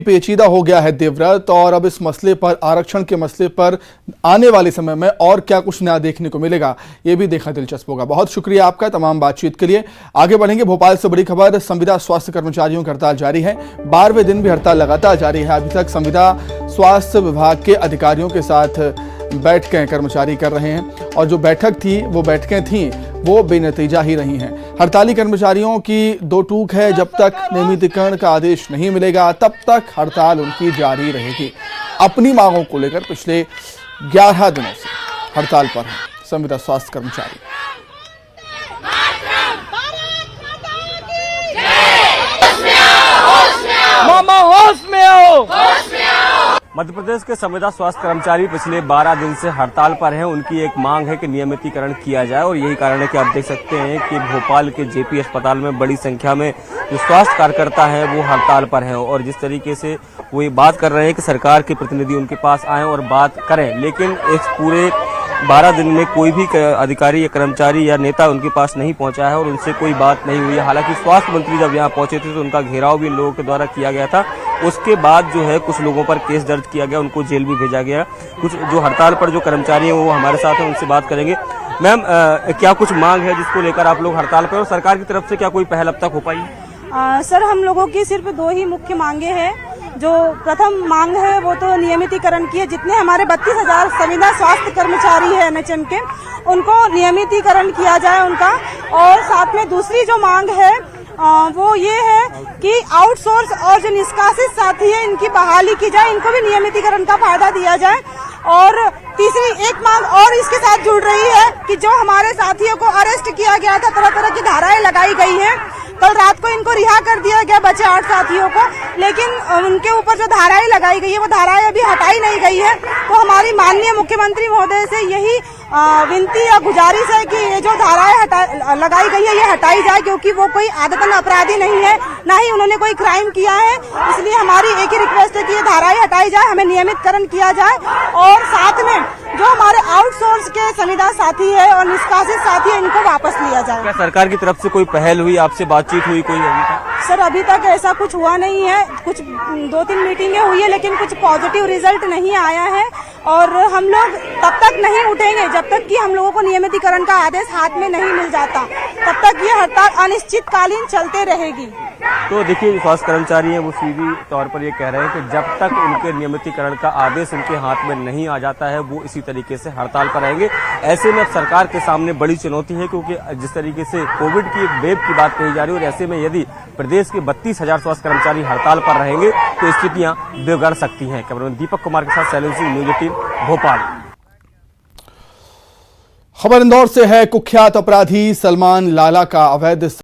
पेचीदा हो गया है देवव्रत और अब इस मसले पर, आरक्षण के मसले पर आने वाले समय में और क्या कुछ नया देखने को मिलेगा, ये भी देखना दिलचस्प होगा। बहुत शुक्रिया आपका तमाम बातचीत के लिए। आगे बढ़ेंगे। भोपाल से बड़ी खबर, संविदा स्वास्थ्य कर्मचारियों की हड़ताल जारी है। 12वें दिन भी हड़ताल लगातार जारी है। अभी तक संविदा स्वास्थ्य विभाग के अधिकारियों के साथ बैठकें कर्मचारी कर रहे हैं और जो बैठकें थीं वो बेनतीजा ही रही हैं। हड़ताली कर्मचारियों की दो टूक है, जब तक नियमितीकरण का आदेश नहीं मिलेगा तब तक हड़ताल उनकी जारी रहेगी। अपनी मांगों को लेकर पिछले 11 दिनों से हड़ताल पर हैं संविदा स्वास्थ्य कर्मचारी। मामा होश में आओ। मध्य प्रदेश के संविदा स्वास्थ्य कर्मचारी पिछले 12 दिन से हड़ताल पर हैं। उनकी एक मांग है कि नियमितीकरण किया जाए और यही कारण है कि आप देख सकते हैं कि भोपाल के जेपी अस्पताल में बड़ी संख्या में जो स्वास्थ्य कार्यकर्ता हैं वो हड़ताल पर हैं और जिस तरीके से वो ये बात कर रहे हैं कि सरकार के प्रतिनिधि उनके पास आए और बात करें, लेकिन इस पूरे 12 दिन में कोई भी अधिकारी या कर्मचारी या नेता उनके पास नहीं पहुंचा है और उनसे कोई बात नहीं हुई है। हालांकि स्वास्थ्य मंत्री जब यहां पहुंचे थे तो उनका घेराव भी इन लोगों के द्वारा किया गया था। उसके बाद जो है कुछ लोगों पर केस दर्ज किया गया, उनको जेल भी भेजा गया। कुछ जो हड़ताल पर जो कर्मचारी हैं वो हमारे साथ हैं, उनसे बात करेंगे। मैम, क्या कुछ मांग है जिसको लेकर आप लोग हड़ताल पर और सरकार की तरफ से क्या कोई पहल अब तक हो पाई? सर, हम लोगों की सिर्फ 2 ही मुख्य मांगे हैं। जो प्रथम मांग है वो तो नियमितीकरण की है। जितने हमारे 32,000 संविदा स्वास्थ्य कर्मचारी है एनएचएम के, उनको नियमितीकरण किया जाए उनका। और साथ में दूसरी जो मांग है वो ये है कि आउटसोर्स और जो निष्कासित साथी है इनकी बहाली की जाए, इनको भी नियमितीकरण का फायदा दिया जाए। और तीसरी एक मांग और इसके साथ जुड़ रही है कि जो हमारे साथियों को अरेस्ट किया गया था, तरह तरह की धाराएं लगाई गई हैं। कल रात को इनको रिहा कर दिया गया, बचे 8 साथियों को, लेकिन उनके ऊपर जो धाराएं लगाई गई है वो धाराएं अभी हटाई नहीं गई है। तो हमारी माननीय मुख्यमंत्री महोदय से यही विनती या गुजारिश है कि ये जो धाराएं लगाई गई है ये हटाई जाए, क्योंकि वो कोई आदतन अपराधी नहीं है, ना ही उन्होंने कोई क्राइम किया है। इसलिए हमारी एक ही रिक्वेस्ट है कि ये धाराएं हटाई जाए, हमें नियमितकरण किया जाए। और साथ में जो हमारे आउटसोर्स के संविदा साथी है और निष्कासित साथी है इनको वापस लिया जाए। क्या सरकार की तरफ से कोई पहल हुई, आपसे बातचीत हुई कोई अभी तक? सर, अभी तक ऐसा कुछ हुआ नहीं है। कुछ 2-3 मीटिंगें हुई है लेकिन कुछ पॉजिटिव रिजल्ट नहीं आया है। और हम लोग तब तक नहीं उठेंगे जब तक कि हम लोगों को नियमितीकरण का आदेश हाथ में नहीं मिल जाता, तब तक ये हड़ताल अनिश्चितकालीन चलते रहेगी। तो देखिए, स्वास्थ्य कर्मचारी हैं वो सीधी तौर पर ये कह रहे हैं कि जब तक उनके नियमितीकरण का आदेश उनके हाथ में नहीं आ जाता है वो इसी तरीके से हड़ताल पर रहेंगे। ऐसे में अब सरकार के सामने बड़ी चुनौती है, क्योंकि जिस तरीके से कोविड की एक वेव की बात कही जा रही है और ऐसे में यदि प्रदेश के 32,000 स्वास्थ्य कर्मचारी हड़ताल पर रहेंगे तो स्थितियां बिगड़ सकती हैं। कैमरामैन दीपक कुमार के साथ शैलेंद्र सिंह, न्यूज 18 भोपाल। खबर इंदौर से है। कुख्यात अपराधी सलमान लाला का अवैध